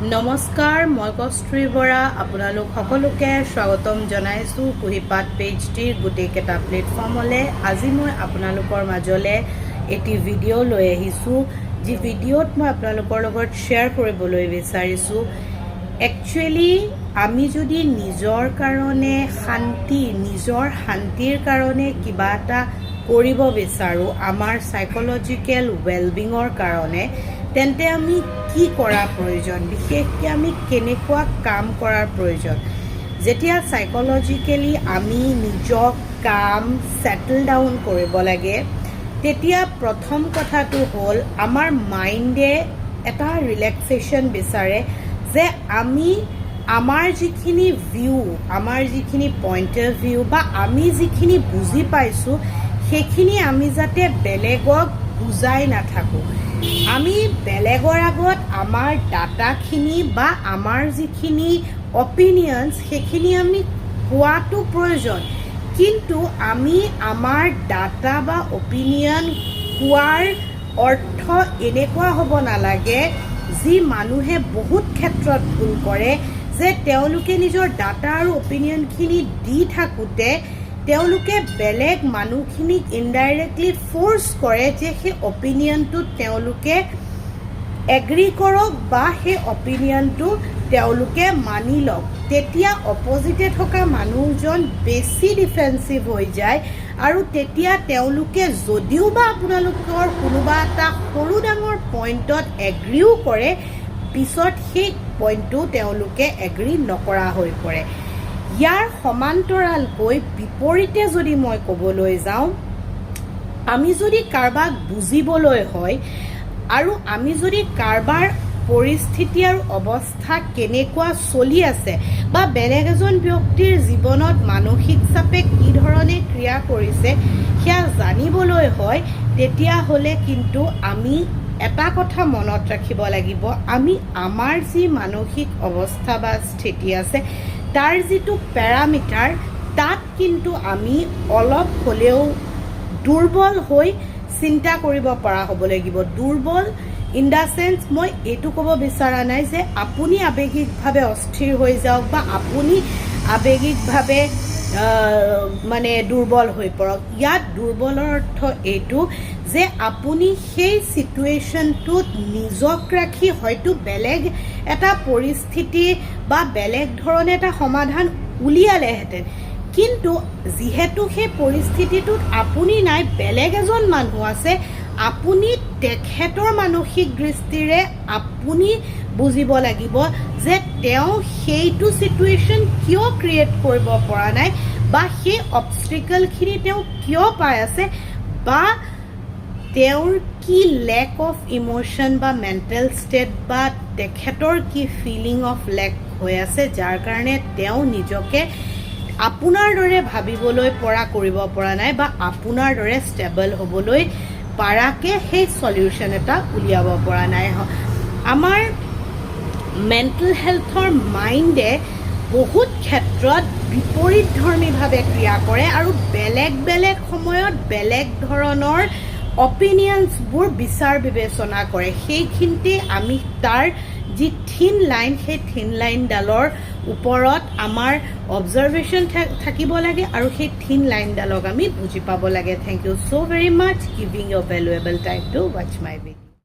নমস্কাৰ, মই কষ্ট্ৰী বৰা আপোনালোক সকলোকে স্বাগতম জনাইছোঁ কুহিপাত পেজটিৰ গোটেইকেইটা প্লেটফৰ্মলৈ। আজি মই আপোনালোকৰ মাজলৈ এটি ভিডিঅ' লৈ আহিছোঁ, যি ভিডিঅ'ত মই আপোনালোকৰ লগত শ্বেয়াৰ কৰিবলৈ বিচাৰিছোঁ। একচুৱেলি আমি যদি নিজৰ কাৰণে নিজৰ শান্তিৰ কাৰণে কিবা এটা কৰিব বিচাৰোঁ, আমাৰ সাইকোলজিকেল ৱেলবিঙৰ কাৰণে, তেন্তে আমি কি কৰাৰ প্ৰয়োজন, বিশেষকৈ আমি কেনেকুৱা কাম কৰাৰ প্ৰয়োজন। যেতিয়া সাইকোলজিকেলি আমি নিজক সেটেল ডাউন কৰিব লাগে, তেতিয়া প্ৰথম কথাটো হ'ল আমাৰ মাইণ্ডে এটা ৰিলেক্সেশ্যন বিচাৰে, যে আমি আমাৰ যিখিনি ভিউ, আমাৰ যিখিনি পইণ্ট অফ ভিউ বা আমি যিখিনি বুজি পাইছোঁ, সেইখিনি আমি যাতে বেলেগক বুজাই নাথাকোঁ। আমি বেলেগৰ আগত আমাৰ ডাটাখিনি বা আমাৰ যিখিনি অপিনিয়নছ, সেইখিনি আমি কোৱাটো প্ৰয়োজন। কিন্তু আমি আমাৰ ডাটা বা অপিনিয়ন কোৱাৰ অৰ্থ এনেকুৱা হ'ব নালাগে, যি মানুহে বহুত ক্ষেত্ৰত ভুল কৰে, যে তেওঁলোকে নিজৰ ডাটা আৰু অপিনিয়নখিনি দি থাকোঁতে তেওঁলোকে বেলেগ মানুহখিনিক ইনডাইৰেক্টলি ফ'ৰ্চ কৰে যে সেই অপিনিয়নটোত তেওঁলোকে এগ্ৰী কৰক বা সেই অপিনিয়নটো তেওঁলোকে মানি লওক। তেতিয়া অপজিটে থকা মানুহজন বেছি ডিফেন্সিভ হৈ যায়, আৰু তেতিয়া তেওঁলোকে যদিও বা আপোনালোকৰ কোনোবা এটা সৰু ডাঙৰ পইণ্টত এগ্ৰীও কৰে, পিছত সেই পইণ্টটো তেওঁলোকে এগ্ৰী নকৰা হৈ পৰে। ইয়াৰ সমান্তৰালকৈ বিপৰীতে যদি মই ক'বলৈ যাওঁ, আমি যদি কাৰোবাক বুজিবলৈ হয় আৰু আমি যদি কাৰোবাৰ পৰিস্থিতি আৰু অৱস্থা কেনেকুৱা চলি আছে বা বেলেগ এজন ব্যক্তিৰ জীৱনত মানসিক চাপে কি ধৰণে ক্ৰিয়া কৰিছে সেয়া জানিবলৈ হয়, তেতিয়াহ'লে কিন্তু আমি এটা কথা মনত ৰাখিব লাগিব, আমি আমাৰ যি মানসিক অৱস্থা বা স্থিতি আছে তাৰ যিটো পেৰামিটাৰ, তাত কিন্তু আমি অলপ হ'লেও দুৰ্বল হৈ চিন্তা কৰিব পৰা হ'ব লাগিব। দুৰ্বল ইন দ্য চেন্স, মই এইটো ক'ব বিচৰা নাই যে আপুনি আৱেগিকভাৱে অস্থিৰ হৈ যাওক বা আপুনি আৱেগিকভাৱে দুৰ্বল হৈ পৰক। ইয়াত দুৰ্বলৰ অৰ্থ এইটো যে আপুনি সেই চিটুৱেশ্যনটোত নিজক ৰাখি হয়তো বেলেগ এটা পৰিস্থিতি বা বেলেগ ধৰণে এটা সমাধান উলিয়ালেহেঁতেন, কিন্তু যিহেতু সেই পৰিস্থিতিটোত আপুনি নাই, বেলেগ এজন মানুহ আছে, আপুনি তেখেতৰ মানসিক দৃষ্টিৰে আপুনি বুজিব লাগিব যে তেওঁ সেইটো চিটুৱেশ্যন কিয় ক্ৰিয়েট কৰিব পৰা নাই, বা সেই অবষ্টিকলখিনি তেওঁ কিয় পাই আছে, বা তেওঁৰ কি লেক অফ ইম'শ্যন বা মেণ্টেল ষ্টেট বা তেখেতৰ কি ফিলিং অফ লেক হৈ আছে, যাৰ কাৰণে তেওঁ নিজকে আপোনাৰ দৰে ভাবিবলৈ কৰিব পৰা নাই বা আপোনাৰ দৰে ষ্টেবল হ'বলৈ পাৰাকে সেই চলিউশ্যন এটা উলিয়াব পৰা নাই। আমাৰ মেণ্টেল হেল্থৰ মাইণ্ডে বহুত ক্ষেত্ৰত বিপৰীতধৰ্মীভাৱে ক্ৰিয়া কৰে আৰু বেলেগ বেলেগ সময়ত বেলেগ ধৰণৰ অপিনিয়নছবোৰ বিচাৰ বিবেচনা কৰে। সেইখিনিতে আমি তাৰ যি থিন লাইন, সেই থিন লাইনডালৰ ওপৰত আমাৰ অবজাৰভেশ্যন থাকিব লাগে আৰু সেই থিন লাইনডালক আমি বুজি পাব লাগে। Thank you so' very much giving your valuable time to watch my video'.